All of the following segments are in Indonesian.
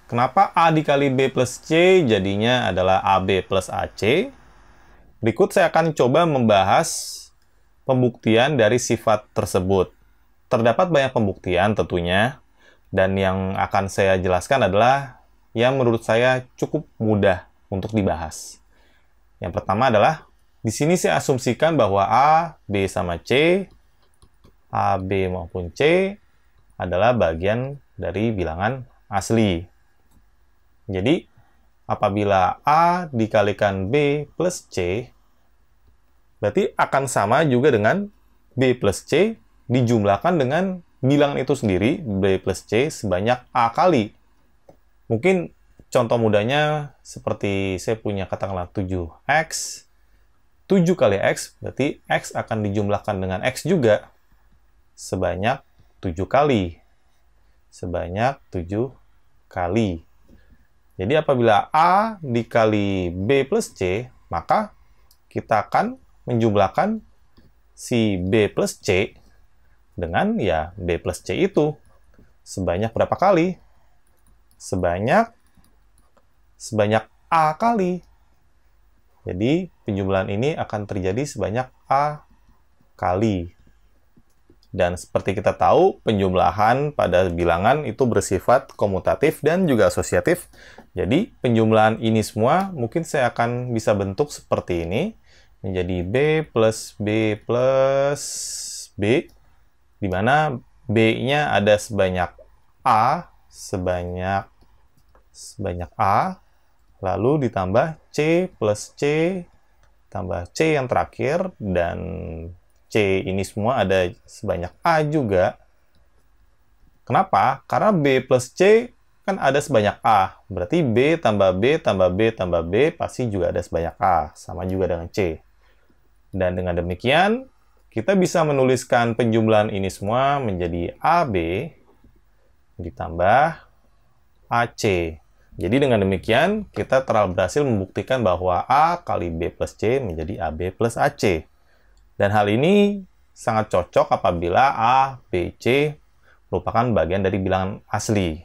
Kenapa A dikali B plus C jadinya adalah AB plus AC? Berikut saya akan coba membahas pembuktian dari sifat tersebut. Terdapat banyak pembuktian tentunya, dan yang akan saya jelaskan adalah yang menurut saya cukup mudah untuk dibahas. Yang pertama adalah, di sini saya asumsikan bahwa A, B sama C, A, B maupun C adalah bagian dari bilangan asli. Jadi, apabila A dikalikan B plus C, berarti akan sama juga dengan B plus C dijumlahkan dengan bilangan itu sendiri, B plus C, sebanyak A kali. Mungkin contoh mudahnya seperti saya punya katakanlah 7X. 7 kali X, berarti X akan dijumlahkan dengan X juga sebanyak 7 kali. Sebanyak 7 kali. Jadi apabila A dikali B plus C, maka kita akan menjumlahkan si B plus C dengan ya B plus C itu. Sebanyak berapa kali? Sebanyak A kali. Jadi penjumlahan ini akan terjadi sebanyak A kali. Dan seperti kita tahu, penjumlahan pada bilangan itu bersifat komutatif dan juga asosiatif. Jadi, penjumlahan ini semua mungkin saya akan bisa bentuk seperti ini. Menjadi B plus B plus B, di mana B-nya ada sebanyak A, sebanyak A, lalu ditambah C plus C, tambah C yang terakhir, dan C ini semua ada sebanyak A juga. Kenapa? Karena B plus C kan ada sebanyak A. Berarti B tambah B tambah B tambah B pasti juga ada sebanyak A. Sama juga dengan C. Dan dengan demikian, kita bisa menuliskan penjumlahan ini semua menjadi AB ditambah AC. Jadi dengan demikian, kita telah berhasil membuktikan bahwa A kali B plus C menjadi AB plus AC. Dan hal ini sangat cocok apabila A, B, C merupakan bagian dari bilangan asli.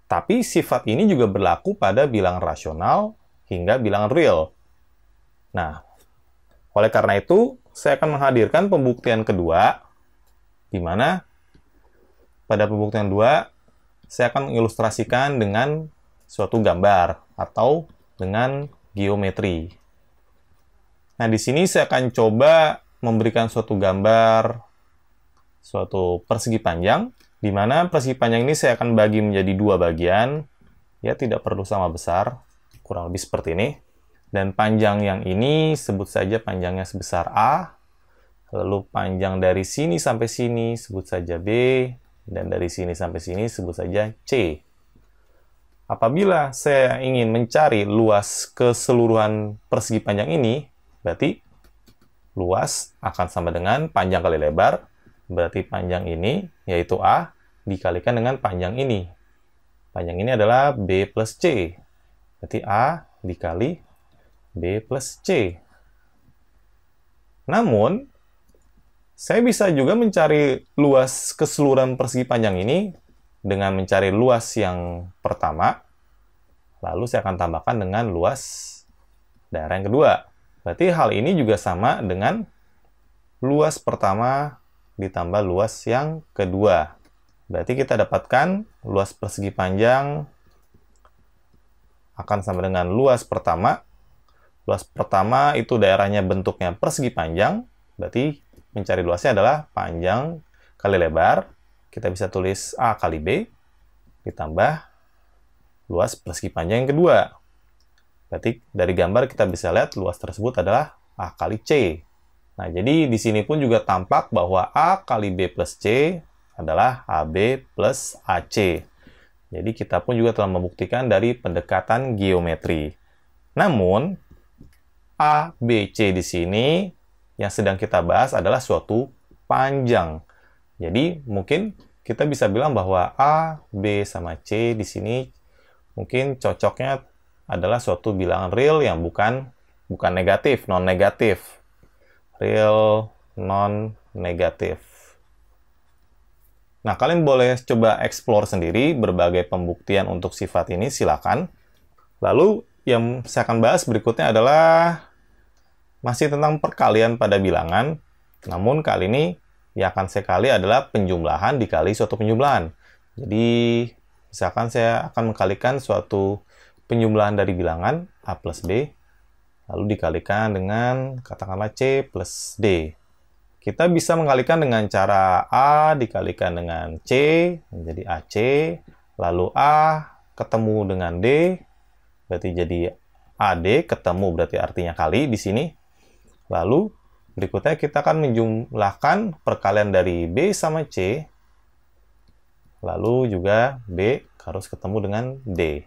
Tapi sifat ini juga berlaku pada bilangan rasional hingga bilangan real. Nah, oleh karena itu, saya akan menghadirkan pembuktian kedua, di mana pada pembuktian kedua, saya akan mengilustrasikan dengan suatu gambar atau dengan geometri. Nah, di sini saya akan coba memberikan suatu gambar, suatu persegi panjang, di mana persegi panjang ini saya akan bagi menjadi dua bagian, ya tidak perlu sama besar, kurang lebih seperti ini. Dan panjang yang ini sebut saja panjangnya sebesar A, lalu panjang dari sini sampai sini sebut saja B, dan dari sini sampai sini sebut saja C. Apabila saya ingin mencari luas keseluruhan persegi panjang ini, berarti luas akan sama dengan panjang kali lebar, berarti panjang ini, yaitu A, dikalikan dengan panjang ini. Panjang ini adalah B plus C. Berarti A dikali B plus C. Namun, saya bisa juga mencari luas keseluruhan persegi panjang ini dengan mencari luas yang pertama, lalu saya akan tambahkan dengan luas daerah yang kedua. Berarti hal ini juga sama dengan luas pertama ditambah luas yang kedua. Berarti kita dapatkan luas persegi panjang akan sama dengan luas pertama. Luas pertama itu daerahnya bentuknya persegi panjang. Berarti mencari luasnya adalah panjang kali lebar. Kita bisa tulis A kali B ditambah luas persegi panjang yang kedua. Berarti dari gambar kita bisa lihat luas tersebut adalah A kali C. Nah, jadi di sini pun juga tampak bahwa A kali B plus C adalah AB plus AC. Jadi kita pun juga telah membuktikan dari pendekatan geometri. Namun, A, B, C di sini yang sedang kita bahas adalah suatu panjang. Jadi mungkin kita bisa bilang bahwa A, B, sama C di sini mungkin cocoknya adalah suatu bilangan real yang bukan negatif, non-negatif. Real non-negatif. Nah, kalian boleh coba explore sendiri berbagai pembuktian untuk sifat ini, silakan. Lalu, yang saya akan bahas berikutnya adalah masih tentang perkalian pada bilangan. Namun, kali ini yang akan saya kali adalah penjumlahan dikali suatu penjumlahan. Jadi, misalkan saya akan mengkalikan suatu penjumlahan dari bilangan A plus B, lalu dikalikan dengan, katakanlah C plus D. Kita bisa mengkalikan dengan cara A dikalikan dengan C, menjadi AC, lalu A ketemu dengan D, berarti jadi AD, ketemu berarti artinya kali di sini. Lalu, berikutnya kita akan menjumlahkan perkalian dari B sama C, lalu juga B harus ketemu dengan D.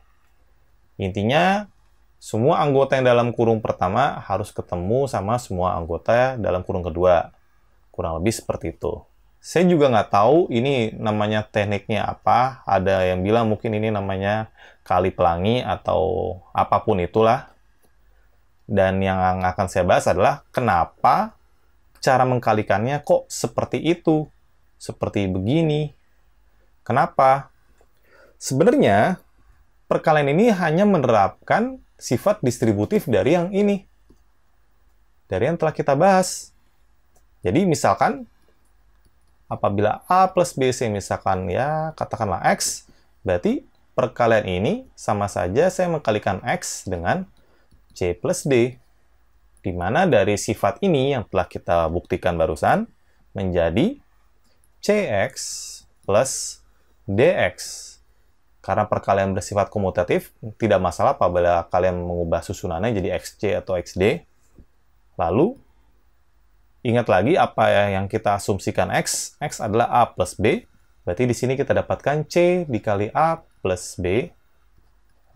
Intinya, semua anggota yang dalam kurung pertama harus ketemu sama semua anggota dalam kurung kedua. Kurang lebih seperti itu. Saya juga nggak tahu ini namanya tekniknya apa. Ada yang bilang mungkin ini namanya kali pelangi atau apapun itulah. Dan yang akan saya bahas adalah kenapa cara mengkalikannya kok seperti itu. Seperti begini. Kenapa? Sebenarnya, perkalian ini hanya menerapkan sifat distributif dari yang ini. Dari yang telah kita bahas. Jadi misalkan apabila A plus BC misalkan ya katakanlah X, berarti perkalian ini sama saja saya mengkalikan X dengan C plus D. Di mana dari sifat ini yang telah kita buktikan barusan menjadi CX plus DX. Karena perkalian bersifat komutatif, tidak masalah apabila kalian mengubah susunannya jadi XC atau XD. Lalu ingat lagi apa yang kita asumsikan X. X adalah A plus B. Berarti di sini kita dapatkan C dikali A plus B.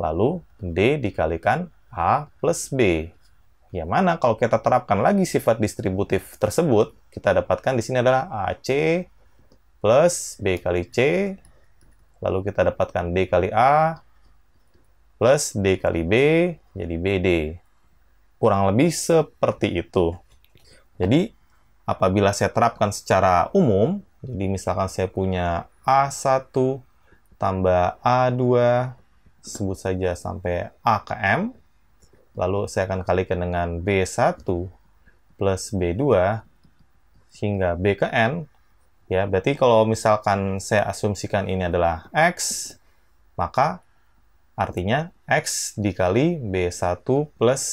Lalu D dikalikan A plus B. Yang mana kalau kita terapkan lagi sifat distributif tersebut, kita dapatkan di sini adalah AC plus B kali C. Lalu kita dapatkan D kali A plus D kali B. Jadi BD. Kurang lebih seperti itu. Jadi, apabila saya terapkan secara umum, jadi misalkan saya punya A1 tambah A2, sebut saja sampai A ke M, lalu saya akan kalikan dengan B1 plus B2, hingga B ke N, ya, berarti kalau misalkan saya asumsikan ini adalah X, maka artinya X dikali B1 plus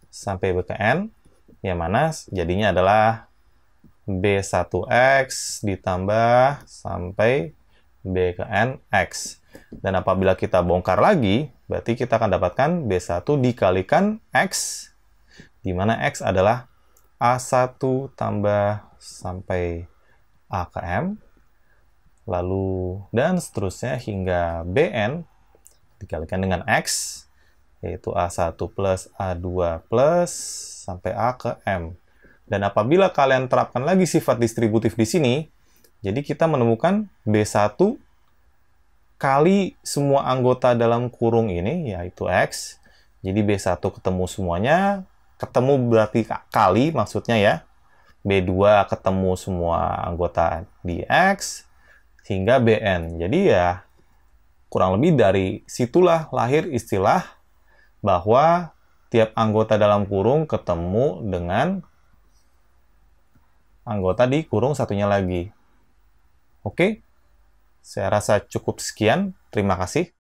sampai B ke N, yang mana jadinya adalah B1X ditambah sampai B ke N X. Dan apabila kita bongkar lagi, berarti kita akan dapatkan B1 dikalikan X, di mana X adalah A1 tambah sampai A ke M, lalu dan seterusnya hingga Bn dikalikan dengan X, yaitu A1 plus A2 plus sampai A ke M. Dan apabila kalian terapkan lagi sifat distributif di sini, jadi kita menemukan B1 kali semua anggota dalam kurung ini, yaitu X. Jadi B1 ketemu semuanya, ketemu berarti kali maksudnya ya. B2 ketemu semua anggota di X, hingga Bn. Jadi ya, kurang lebih dari situlah lahir istilah bahwa tiap anggota dalam kurung ketemu dengan anggota di kurung satunya lagi. Oke, saya rasa cukup sekian. Terima kasih.